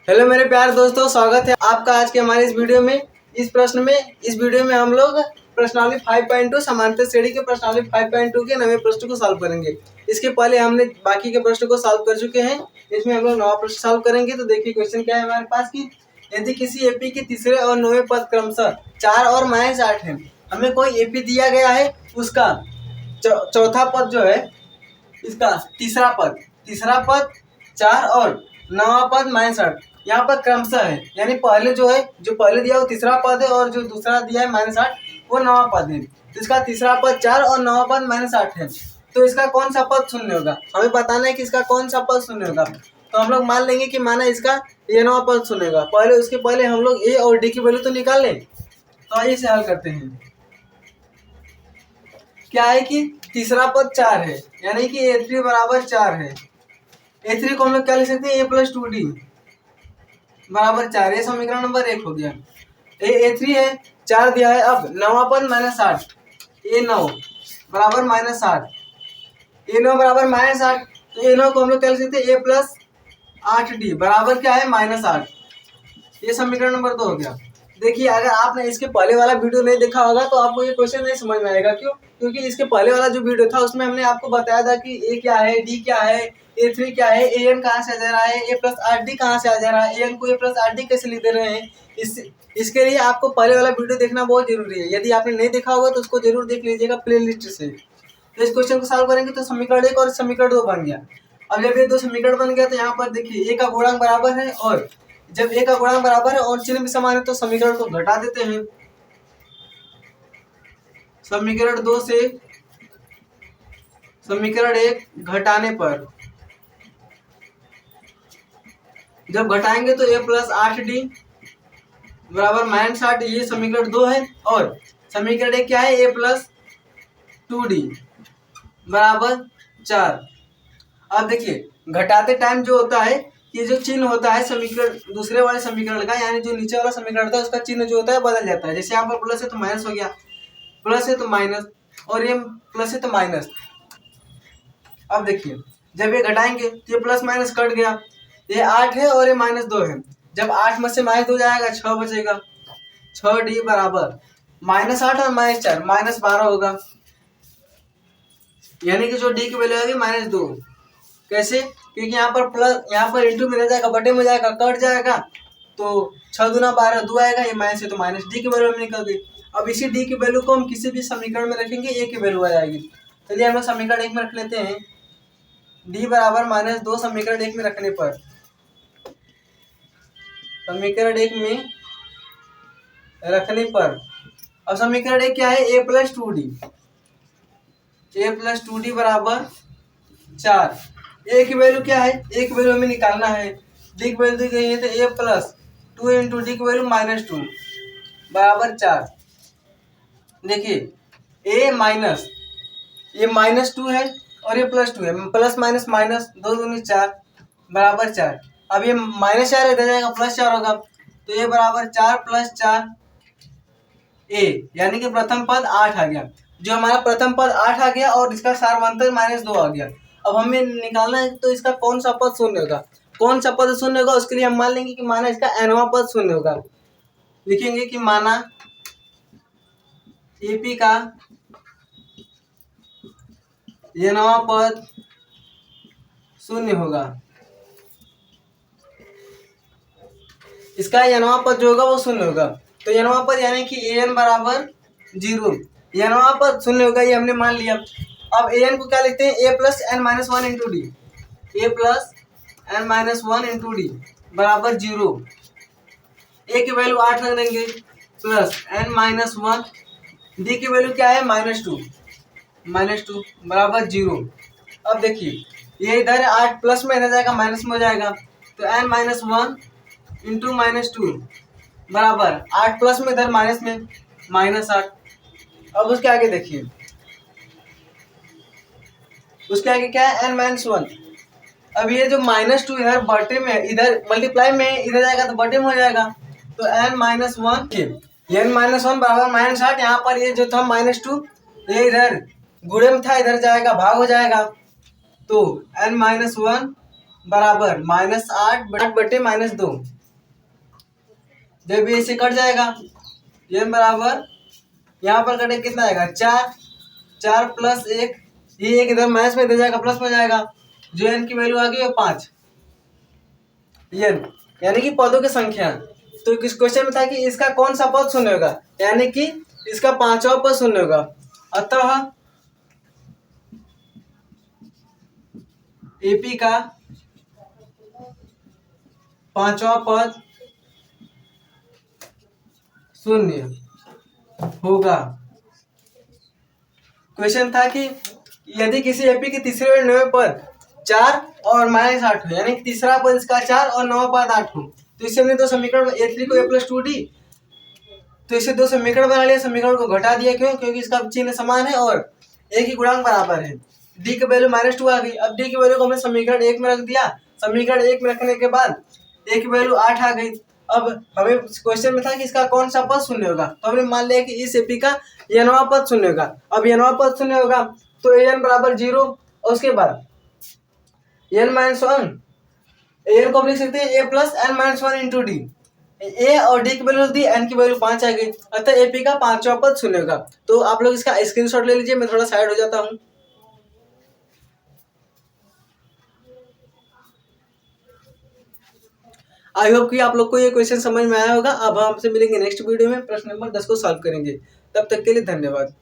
Hello मेरे प्यारे दोस्तों, स्वागत है आपका आज के हमारे इस वीडियो में। इस वीडियो में हम लोग प्रश्नावली 5.2 समांतर श्रेणी के प्रश्नावली 5.2 के नवे प्रश्न को सॉल्व करेंगे। इसके पहले हमने बाकी के प्रश्न को सॉल्व कर चुके हैं। इसमें हम लोग नवा प्रश्न सॉल्व करेंगे। तो देखिए क्वेश्चन क्या है हमारे पास की, यदि किसी एपी के तीसरे और नौवें पद क्रमशः 4 और -8 है, हमें कोई एपी दिया गया है, उसका चौथा पद जो है, इसका तीसरा पद 4 और नवा पद -8 यहाँ पर क्रमशः है, यानी पहले जो है, जो पहले दिया वो तीसरा पद है और जो दूसरा दिया है -8 वो नवा पद है। तो इसका तीसरा पद 4 और नवा पद -8 है। तो इसका कौन सा पद शून्य होगा, हमें बताना है कि इसका कौन सा पद शून्य होगा। तो हम लोग मान लेंगे कि माना इसका ये नवा पद शून्य होगा। उसके पहले हम लोग ए और डी की वैल्यू तो निकाल लें। तो आइए इसे हल करते हैं। क्या है कि तीसरा पद 4 है, यानी कि A3 बराबर 4 है। A3 को हम लोग क्या लिख सकते हैं, A+2D बराबर 4। ये समीकरण नंबर 1 हो गया। A3 है, 4 दिया है। अब नवा पद -8, A9 बराबर -8, A9 बराबर -8। तो A9 को हम लोग क्या लिख सकते हैं, A+8D बराबर क्या है, -8। ये समीकरण नंबर 2 हो गया। देखिए अगर आपने इसके पहले वाला वीडियो नहीं देखा होगा तो आपको ये क्वेश्चन नहीं समझ में आएगा। क्यों? क्योंकि इसके पहले वाला जो वीडियो था उसमें हमने आपको बताया था कि ए क्या है, डी क्या है, A3 क्या है, एन कहाँ से आ जा रहा है, A+8D कहाँ से आ जा रहा है, एन को A+8D कैसे लिख दे रहे हैं। इसके लिए आपको पहले वाला वीडियो देखना बहुत जरूरी है। यदि आपने नहीं देखा होगा तो उसको जरूर देख लीजिएगा प्ले लिस्ट से। तो इस क्वेश्चन को सॉल्व करेंगे तो समीकरण 1 और समीकरण 2 बन गया। अब जब ये दो समीकरण बन गया तो यहाँ पर देखिए ए का गुणांक बराबर है, और जब ए का गुणांक बराबर है और चिन्ह भी समान है तो समीकरण को घटा देते हैं। समीकरण 2 से समीकरण 1 घटाने पर, जब घटाएंगे तो A+8D बराबर -8, ये समीकरण 2 है। और समीकरण 1 क्या है, A+2D बराबर 4। अब देखिए घटाते टाइम जो होता है, ये जो चिन्ह होता है समीकरण दूसरे वाले समीकरण का, यानी जो नीचे वाला समीकरण था उसका चिन्ह जो होता है बदल जाता है। जैसे यहाँ पर प्लस है तो माइनस हो गया, प्लस है तो माइनस, और ये प्लस है तो माइनस। अब देखिए जब ये घटाएंगे तो ये प्लस माइनस कट गया, ये 8 है और ये -2 है। जब 8 में से -2 जाएगा 6 बचेगा। 6D बराबर -8 और -4 -12 होगा, यानी कि जो डी की वैल्यू आएगी -2। कैसे? क्योंकि यहाँ पर प्लस, यहाँ पर इंटू में रह जाएगा, बटे में जाएगा, कट जाएगा। तो 6 दूना 12 2 आएगा, ये माइनस है तो माइनस, डी की वैल्यू में निकल गई। अब इसी डी की वैल्यू को हम किसी भी समीकरण में रखेंगे, ए की वैल्यू आ जाएगी। चलिए हम लोग समीकरण 1 में रख लेते हैं। डी बराबर -2 समीकरण 1 में रखने पर, समीकरण 1 में रखने पर, अब समीकरण 1 क्या है, A+2D, A+2D बराबर 4। ए की वैल्यू क्या है, ए की वैल्यू हमें निकालना है। डी की वैल्यू दी गई है तो A+2 इंटू डी की वैल्यू -2 बराबर 4। देखिए ए माइनस, ये -2 है और ये +2 है, प्लस माइनस माइनस, 2 दूनी 4 बराबर 4। अब ये -4 इधर जाएगा, +4 होगा, तो ये बराबर 4 + 4 ए, यानी कि प्रथम पद 8 आ गया। जो हमारा प्रथम पद 8 आ गया और इसका सारवंतर -2 आ गया। अब हमें निकालना है तो इसका कौन सा पद शून्य होगा। कौन सा पद शून्य होगा उसके लिए हम मान लेंगे कि माना इसका nवां पद शून्य होगा। लिखेंगे कि माना एपी का nवां पद शून्य होगा। इसका nवां पद जो होगा वो शून्य होगा। तो nवां पद यानी कि an बराबर 0, nवां पद शून्य होगा, ये हमने मान लिया। अब an को क्या लिखते हैं, A+n-1 into D, A+n-1 into D बराबर 0। ए की वैल्यू 8 रख देंगे, प्लस n-1, डी की वैल्यू क्या है, -2 बराबर 0। अब देखिए ये इधर 8 प्लस में इधर जाएगा, माइनस में हो जाएगा, तो n-1 इंटू -2 बराबर 8 प्लस में इधर माइनस में -8। अब उसके आगे देखिए, उसके आगे क्या है, n-1। अब ये जो -2 इधर बटे में, इधर मल्टीप्लाई में इधर जाएगा तो बटे में हो जाएगा, तो n-1 बराबर -8। यहाँ पर ये जो था -2, ये इधर गुणे में था, इधर जाएगा भाग हो जाएगा, तो n-1 बराबर -8/-2। जब ये से कट जाएगा, n बराबर यहाँ पर कटे कितना आएगा 4, 4 + 1, ये एक इधर माइनस में दे जाएगा, प्लस में जाएगा, जो n की वैल्यू आ गई है 5 n, यानी कि पदों की संख्या। तो इस क्वेश्चन में था कि इसका कौन सा पद शून्य होगा, यानी कि इसका पांचवा पद शून्य होगा। अतः एपी का पांचवा पद शून्य होगा। क्वेश्चन था कि यदि किसी एपी के तीसरे और नवे पद 4 और -8 हो, यानी कि तीसरा पद इसका 4 और नवा पद 8 हो, तो इससे हमने दो समीकरण a3 को a+2d, तो इससे दो समीकरण बना लिया, समीकरण को घटा दिया। क्यों? क्योंकि इसका चिन्ह समान है और एक ही गुणांक बराबर है। डी की वैल्यू -2 आ गई। अब डी की वैल्यू को हमने समीकरण 1 में रख दिया, समीकरण 1 में रखने के बाद ए की वैल्यू 8 आ गई। अब हमें क्वेश्चन में था कि इसका कौन सा पद शून्य होगा, तो हमने मान लिया कि इस एपी का nवां पद शून्य होगा। अब nवां पद शून्य होगा तो an बराबर 0, और उसके बाद n - 1, an को हम लिख सकते हैं a + n - 1 इंटू डी। ए और डी की वैल्यू दी, एन की वैल्यू 5 आ गई, अतः एपी का पांचवा पद शून्य होगा। तो आप लोग इसका स्क्रीनशॉट ले लीजिए, मैं थोड़ा साइड हो जाता हूँ। आई होप कि आप लोग को ये क्वेश्चन समझ में आया होगा। अब हम आपसे मिलेंगे नेक्स्ट वीडियो में, प्रश्न नंबर 10 को सॉल्व करेंगे। तब तक के लिए धन्यवाद।